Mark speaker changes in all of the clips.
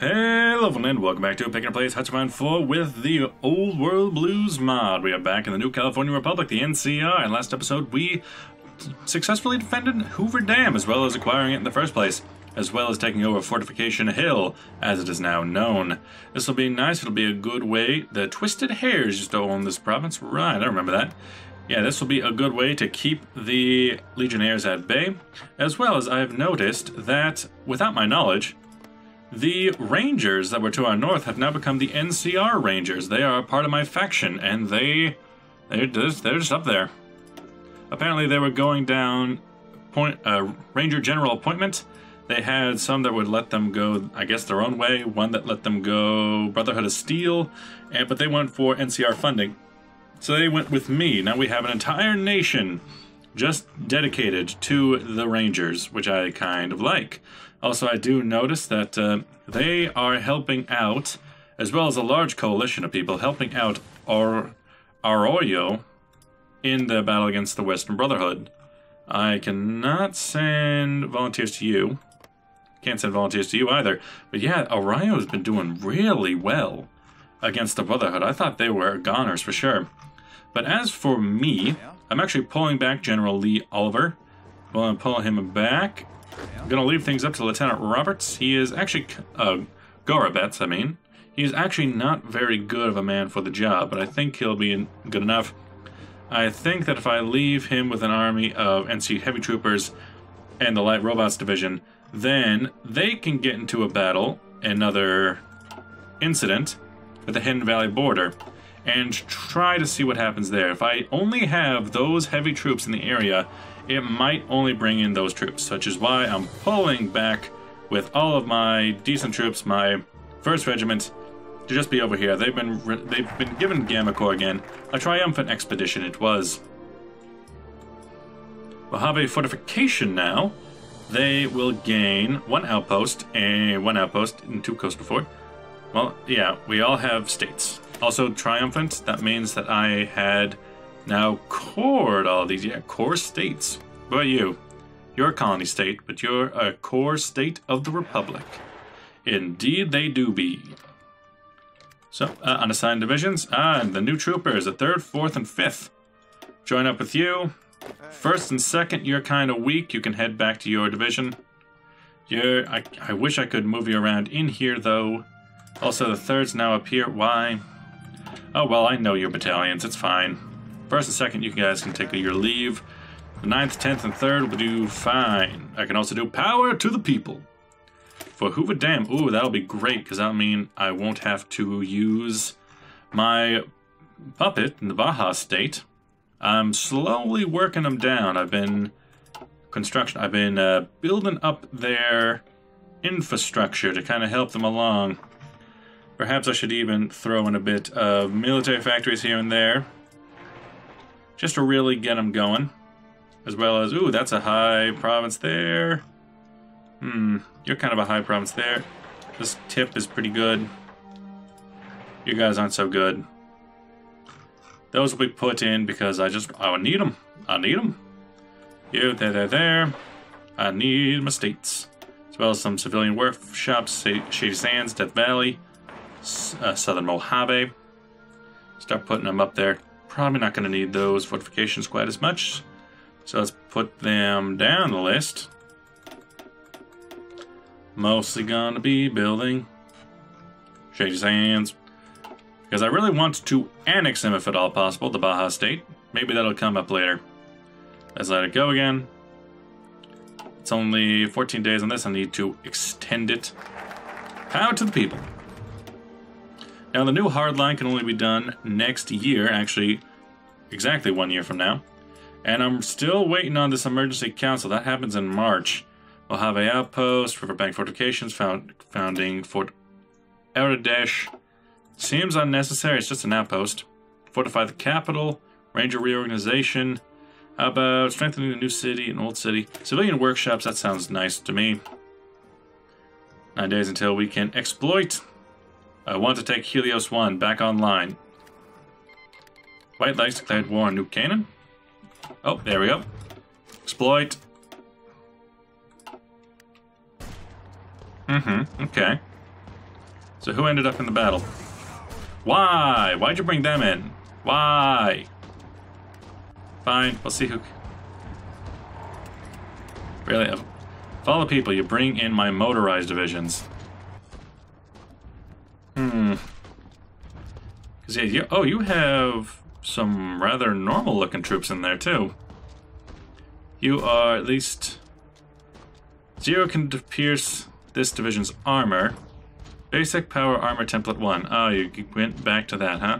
Speaker 1: Hello and welcome back to Picking a Place Hoi4 with the Old World Blues mod. We are back in the New California Republic, the NCR, and last episode we successfully defended Hoover Dam, as well as acquiring it in the first place, as well as taking over Fortification Hill, as it is now known. This will be nice, it'll be a good way. The Twisted Hares used to own this province, right, I remember that. Yeah, this will be a good way to keep the Legionnaires at bay, as well as I've noticed that, without my knowledge, the Rangers that were to our north have now become the NCR Rangers. They are a part of my faction, and they're just up there. Apparently they were going down Ranger General appointment. They had some that would let them go, I guess, their own way, one that let them go Brotherhood of Steel, but they went for NCR funding. So they went with me. Now we have an entire nation just dedicated to the Rangers, which I kind of like. Also, I do notice that they are helping out, as well as a large coalition of people, helping out Arroyo in the battle against the Western Brotherhood. I cannot send volunteers to you. Can't send volunteers to you either. But yeah, Arroyo has been doing really well against the Brotherhood. I thought they were goners for sure. But as for me, I'm actually pulling back General Lee Oliver. Well, I'm pulling him back. I'm going to leave things up to Lieutenant Roberts. He is actually, Gorabets, I mean. He's actually not very good of a man for the job, but I think he'll be good enough. I think that if I leave him with an army of NC heavy troopers and the light robots division, then they can get into a battle, another incident, at the Hidden Valley border, and try to see what happens there. If I only have those heavy troops in the area, it might only bring in those troops, which is why I'm pulling back with all of my decent troops, my 1st Regiment, to just be over here. They've been given Gamma Corps again. A triumphant expedition it was. We'll have a fortification now. They will gain one outpost and 2 coastal fort. Well, yeah, we all have states. Also triumphant, that means that I had now cored all of these. Yeah, core states. What about you? You're a colony state, but you're a core state of the Republic. Indeed they do be. So, unassigned divisions. And the new troopers, the 3rd, 4th, and 5th. Join up with you. 1st and 2nd, you're kind of weak. You can head back to your division. I wish I could move you around in here, though. Also, the 3rd's now up here. Why? Oh, well, I know your battalions. It's fine. 1st and 2nd, you guys can take your leave. The 9th, 10th, and 3rd will do fine. I can also do power to the people. For Hoover Dam, ooh, that'll be great, because that'll mean I won't have to use my puppet in the Baja state. I'm slowly working them down. I've been building up their infrastructure to kind of help them along. Perhaps I should even throw in a bit of military factories here and there, just to really get them going. As well as, ooh, that's a high province there. You're kind of a high province there. This tip is pretty good. You guys aren't so good. Those will be put in because I need them. I need them. You, there. I need my states. As well as some civilian workshops, Shady Sands, Death Valley, Southern Mojave. Start putting them up there. Probably not going to need those fortifications quite as much. So let's put them down the list. Mostly gonna be building Shady Sands. Because I really want to annex them if at all possible, the Baja State. Maybe that'll come up later. Let's let it go again. It's only 14 days on this. I need to extend it. Power to the people. Now the new hardline can only be done next year, actually exactly 1 year from now. And I'm still waiting on this emergency council. That happens in March. We'll have an outpost, Riverbank Fortifications, founding Fort Aradesh. Seems unnecessary, it's just an outpost. Fortify the capital, Ranger reorganization. How about strengthening the new city and old city? Civilian workshops, that sounds nice to me. 9 days until we can exploit. I want to take Helios 1 back online. White Lights declared war on New Canaan. Oh, there we go. Exploit. Okay. So who ended up in the battle? Why? Why'd you bring them in? Why? Fine, we'll see who... Really, of all the people, you bring in my motorized divisions. Because, yeah, you have some rather normal-looking troops in there, too. You are at least... 0 can pierce this division's armor. Basic power armor template 1. Oh, you went back to that, huh?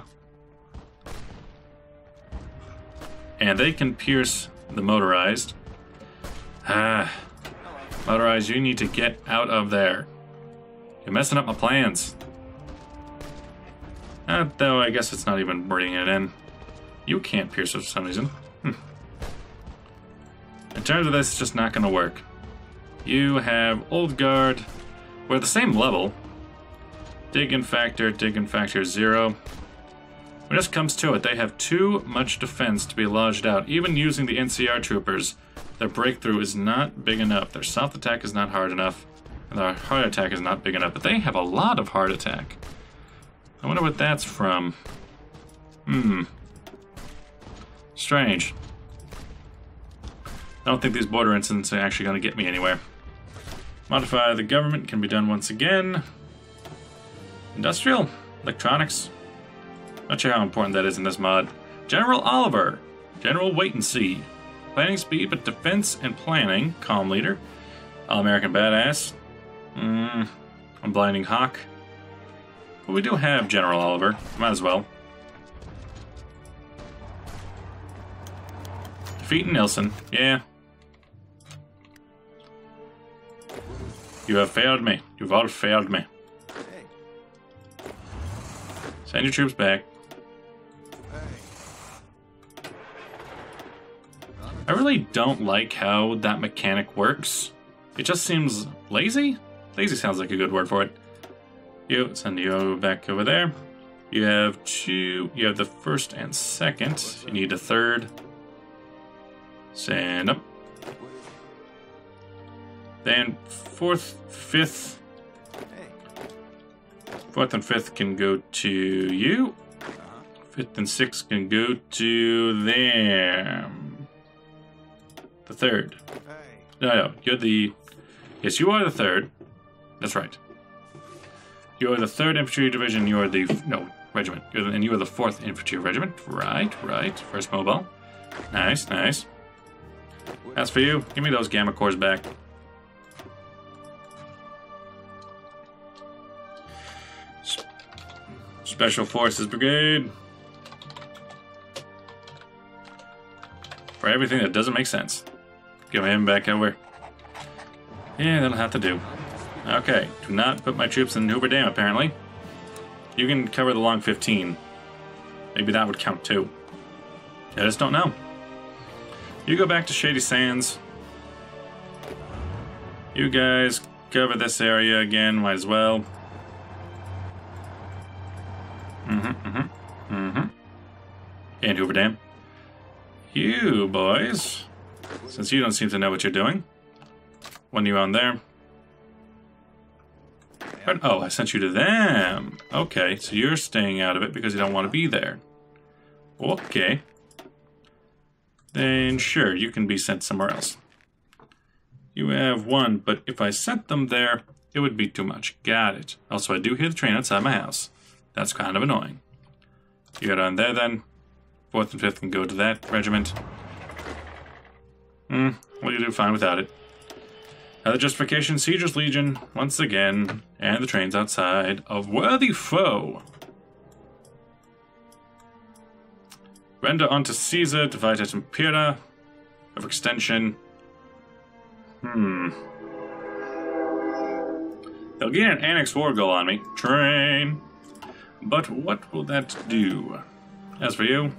Speaker 1: And they can pierce the motorized. Motorized, you need to get out of there. You're messing up my plans. Though I guess it's not even bringing it in. You can't pierce it for some reason. In terms of this, it's just not going to work. You have Old Guard. We're the same level. Dig and factor 0. When this comes to it, they have too much defense to be lodged out. Even using the NCR troopers, their breakthrough is not big enough. Their soft attack is not hard enough. And their hard attack is not big enough. But they have a lot of hard attack. I wonder what that's from. Strange. I don't think these border incidents are actually going to get me anywhere. Modify the government can be done once again. Industrial, electronics. Not sure how important that is in this mod. General Oliver. General Wait and See. Planning speed, but defense and planning. Calm leader. All-American badass. Unblinding Hawk. But we do have General Oliver. Might as well. Defeating Nilsson. Yeah. You have failed me. You've all failed me. Send your troops back. I really don't like how that mechanic works. It just seems lazy? Lazy sounds like a good word for it. Send you back over there. You have the first and second. You need a third. Send up. Then fourth, fifth. Fourth and fifth can go to you. Fifth and sixth can go to them. The third. No, you're the... Yes, you are the third. That's right. You're the 3rd Infantry Division. You're the... No, regiment. And you are the 4th Infantry Regiment. Right. First mobile. Nice. As for you, give me those Gamma Cores back. Special Forces Brigade. For everything that doesn't make sense. Give him back over. Yeah, that'll have to do. Okay, do not put my troops in Hoover Dam, apparently. You can cover the long 15. Maybe that would count too. I just don't know. You go back to Shady Sands. You guys cover this area again, might as well. And Hoover Dam. You boys, since you don't seem to know what you're doing, when you on there. Oh, I sent you to them. Okay, so you're staying out of it because you don't want to be there. Okay. Then sure, you can be sent somewhere else. You have one, but if I sent them there, it would be too much. Got it. Also, I do hear the train outside my house. That's kind of annoying. You get on there then. 4th and 5th can go to that regiment. Well, you do fine without it. Another justification, Sieger's Legion, once again, and the train's outside of worthy foe. Render onto Caesar, divide at Impera, of extension. They'll gain an Annex War goal on me. Train. But what will that do? As for you,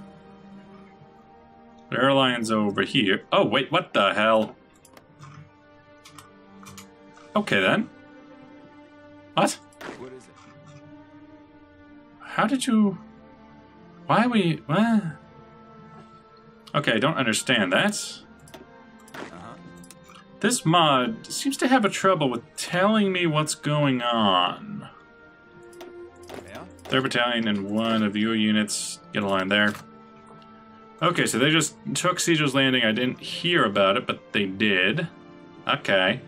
Speaker 1: the airline's over here. Oh, wait, what the hell? Okay, then. What?
Speaker 2: What is it?
Speaker 1: How did you... Why are we... What? Okay, I don't understand that. This mod seems to have a trouble with telling me what's going on. 3rd Battalion and one of your units get a line there. Okay, so they just took Caesar's Landing. I didn't hear about it, but they did. Okay.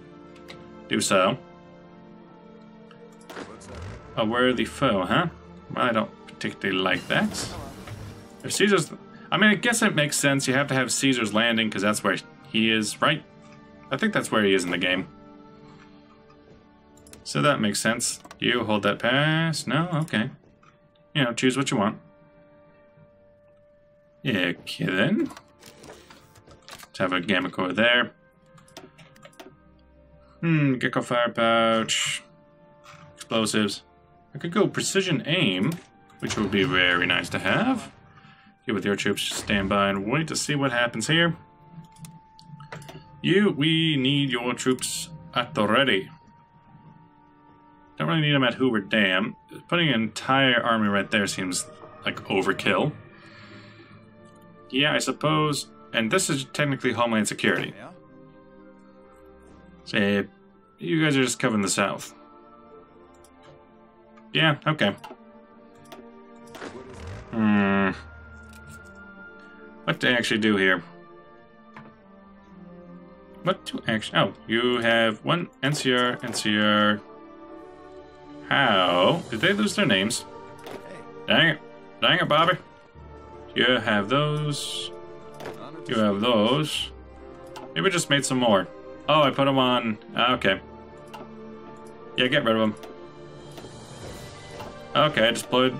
Speaker 1: Do so. A worthy foe, huh? I don't particularly like that. If Caesar's... I mean, I guess it makes sense. You have to have Caesar's Landing, because that's where he is, right? I think that's where he is in the game. So that makes sense. You hold that pass? No? Okay. You know, choose what you want. Yeah, okay then. Let's have a Gamma Core there. Gecko Fire Pouch. Explosives. I could go Precision Aim, which would be very nice to have. Get with your troops, stand by and wait to see what happens here. We need your troops at the ready. Don't really need them at Hoover Dam. Putting an entire army right there seems like overkill. Yeah, I suppose. And this is technically Homeland Security. So, you guys are just covering the South. Yeah, okay. What to actually do here? What to actually... Oh, you have one NCR, NCR... How? Did they lose their names? Dang it. Dang it, Bobby. You have those. You have those. Maybe I just made some more. Oh, I put them on... Okay. Yeah, get rid of them. Okay, I deployed...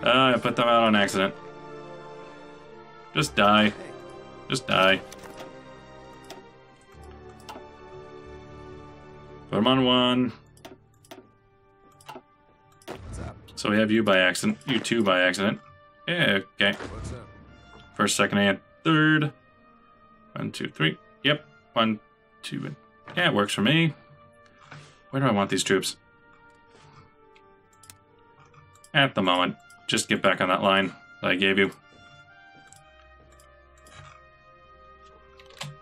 Speaker 1: I put them out on accident. Just die. Just die. Put them on one. So we have you by accident. You two by accident. Yeah, okay. First, second, and third. 1, 2, 3. Yep. 1, 2. Yeah, it works for me. Where do I want these troops? At the moment. Just get back on that line that I gave you.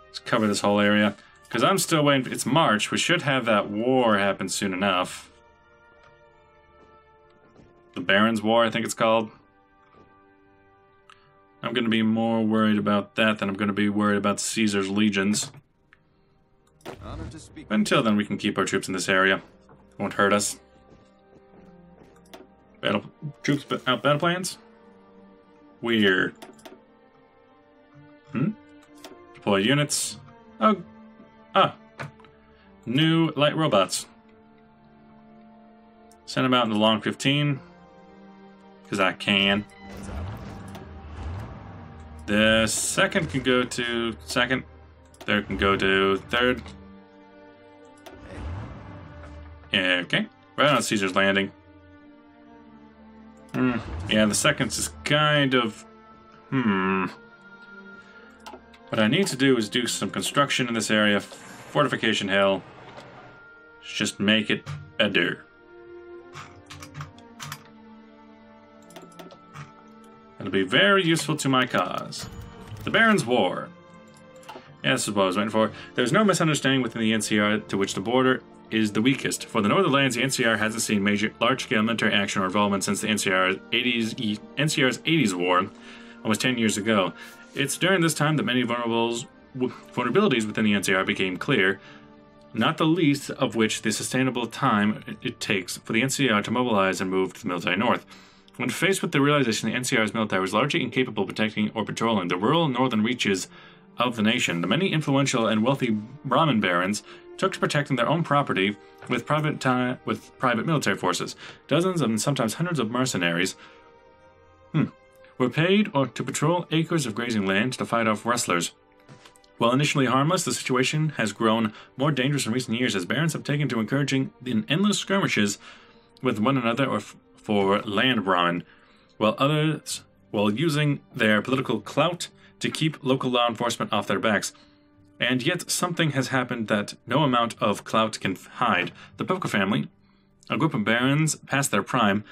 Speaker 1: Let's cover this whole area. Because I'm still waiting. It's March. We should have that war happen soon enough. The Barons' War, I think it's called. I'm going to be more worried about that than I'm going to be worried about Caesar's legions. But until then, we can keep our troops in this area. Won't hurt us. Battle plans? Weird. Deploy units. New light robots. Send them out in the long 15. Because I can. The second can go to second. Third can go to third. Yeah, okay. Right on Caesar's Landing. Yeah, the second's is kind of... What I need to do is do some construction in this area. Fortification hill. Just make it better. It'll be very useful to my cause. The Barons' War. Yeah, this is what I was waiting for. There's no misunderstanding within the NCR to which the border is the weakest. For the northern lands, the NCR hasn't seen major large-scale military action or involvement since the NCR's 80s war, almost 10 years ago. It's during this time that many vulnerabilities within the NCR became clear, not the least of which the sustainable time it takes for the NCR to mobilize and move to the military north. When faced with the realization the NCR's military was largely incapable of protecting or patrolling the rural northern reaches of the nation, the many influential and wealthy Brahmin barons took to protecting their own property with private military forces. Dozens and sometimes hundreds of mercenaries were paid to patrol acres of grazing land to fight off rustlers. While initially harmless, the situation has grown more dangerous in recent years as barons have taken to encouraging in endless skirmishes with one another or for land Brahmin, while using their political clout to keep local law enforcement off their backs. And yet something has happened that no amount of clout can hide. The Poker family, a group of barons past their prime,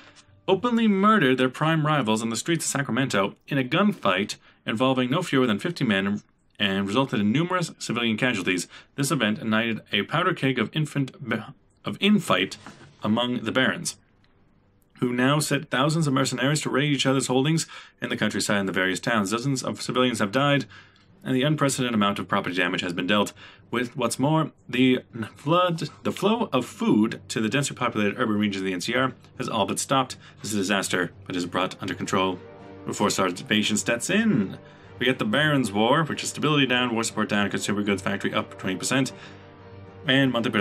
Speaker 1: openly murdered their prime rivals in the streets of Sacramento in a gunfight involving no fewer than 50 men and resulted in numerous civilian casualties. This event ignited a powder keg of infight among the barons. who now set thousands of mercenaries to raid each other's holdings in the countryside and the various towns. Dozens of civilians have died, and the unprecedented amount of property damage has been dealt with. What's more, the flow of food to the densely populated urban regions of the NCR has all but stopped. This disaster, but is brought under control before starvation sets in. We get the Barons War, which is stability down, war support down, consumer goods factory up 20%, and monthly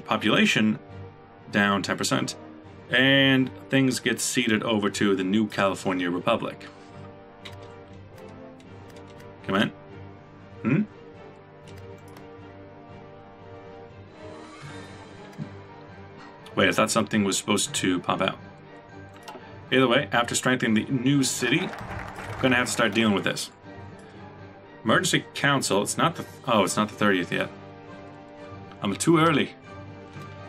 Speaker 1: population down 10%. And things get ceded over to the new California Republic. Come on. Wait, I thought something was supposed to pop out. Either way, after strengthening the new city, I'm gonna have to start dealing with this. Emergency Council, it's not the 30th yet. I'm too early.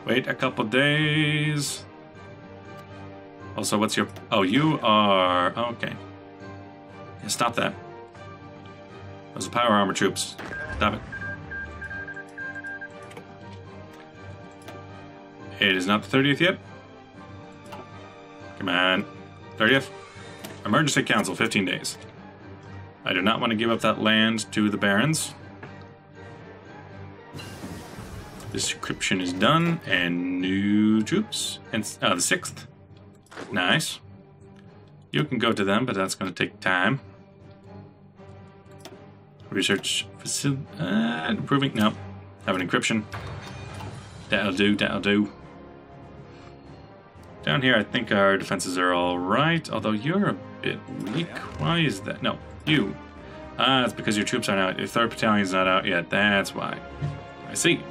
Speaker 1: Wait a couple days. Also, what's your... Oh, you are... Okay. Yeah, stop that. Those are power armor troops. Stop it. It is not the 30th yet. Come on. 30th. Emergency Council, 15 days. I do not want to give up that land to the Barons. Description is done, and new troops. And the 6th. Nice. You can go to them, but that's going to take time. Research facility. Improving. No. Have an encryption. That'll do, that'll do. Down here, I think our defenses are alright, although you're a bit weak. Why is that? No, you. It's because your troops aren't out. Your 3rd Battalion's not out yet. That's why. I see.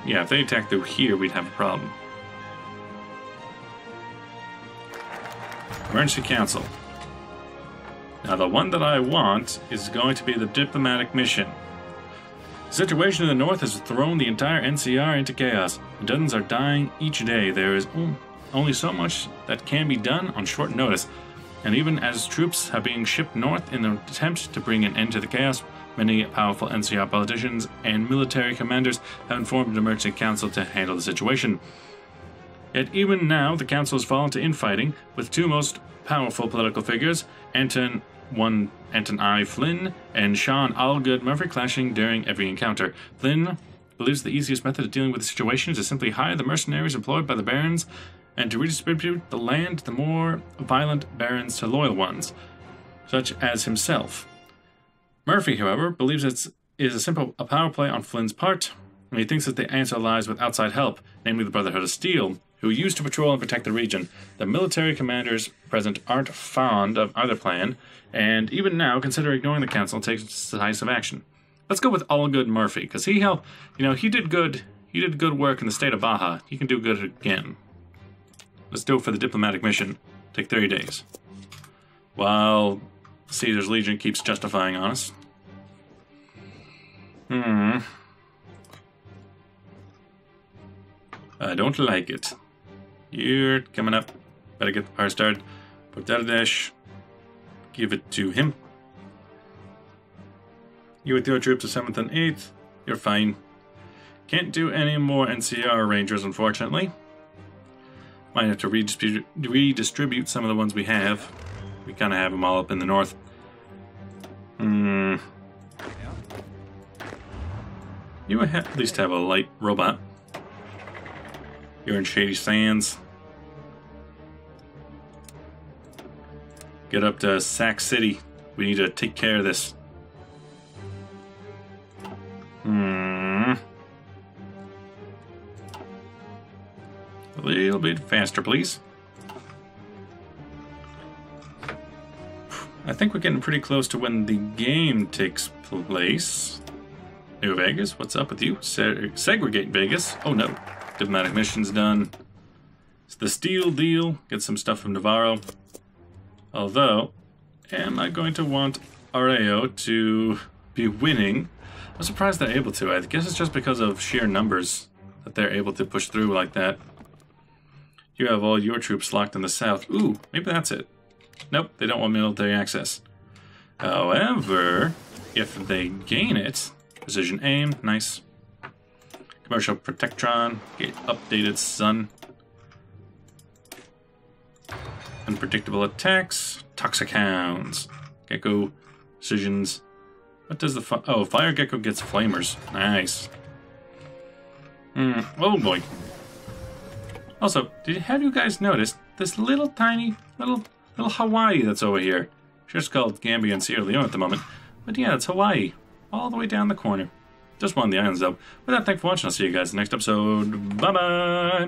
Speaker 1: If they attack through here, we'd have a problem. Emergency Council. Now, the one that I want is going to be the diplomatic mission. The situation in the north has thrown the entire NCR into chaos. Dozens are dying each day. There is only so much that can be done on short notice. And even as troops are being shipped north in an attempt to bring an end to the chaos, many powerful NCR politicians and military commanders have informed the Emergency Council to handle the situation. Yet even now, the Council has fallen to infighting, with 2 most powerful political figures, Anton I. Flynn and Sean Allgood Murphy, clashing during every encounter. Flynn believes the easiest method of dealing with the situation is to simply hire the mercenaries employed by the Barons and to redistribute the land to the more violent Barons to loyal ones, such as himself. Murphy, however, believes it is a power play on Flynn's part, and he thinks that the answer lies with outside help, namely the Brotherhood of Steel, who used to patrol and protect the region. The military commanders present aren't fond of either plan, and even now consider ignoring the council and taking decisive action. Let's go with Allgood Murphy, because he helped. He did good. He did good work in the state of Baja. He can do good again. Let's do it for the diplomatic mission. Take 30 days. While Caesar's Legion keeps justifying on us. I don't like it. You're coming up. Better get the power started. Put that a dash. Give it to him. You with your troops of 7th and 8th. You're fine. Can't do any more NCR Rangers, unfortunately. Might have to redistribute some of the ones we have. We kind of have them all up in the north. You at least have a light robot. You're in Shady Sands. Get up to Sac City. We need to take care of this. A little bit faster, please. I think we're getting pretty close to when the game takes place. New Vegas, what's up with you? Segregate Vegas. Oh no. Diplomatic mission's done. It's the Steel deal. Get some stuff from Navarro. Although, am I going to want RAO to be winning? I'm surprised they're able to. I guess it's just because of sheer numbers that they're able to push through like that. You have all your troops locked in the south. Ooh, maybe that's it. Nope, they don't want military access. However, if they gain it, precision aim, nice. Commercial Protectron. Get updated sun. Unpredictable attacks. Toxicounds. Gecko. Decisions. What does the Fire Gecko gets flamers. Nice. Oh boy. Also, have you guys noticed this little tiny, little Hawaii that's over here? Just called Gambia and Sierra Leone at the moment. But yeah, it's Hawaii. All the way down the corner. Just one of the islands though. With that, thanks for watching. I'll see you guys in the next episode. Bye bye!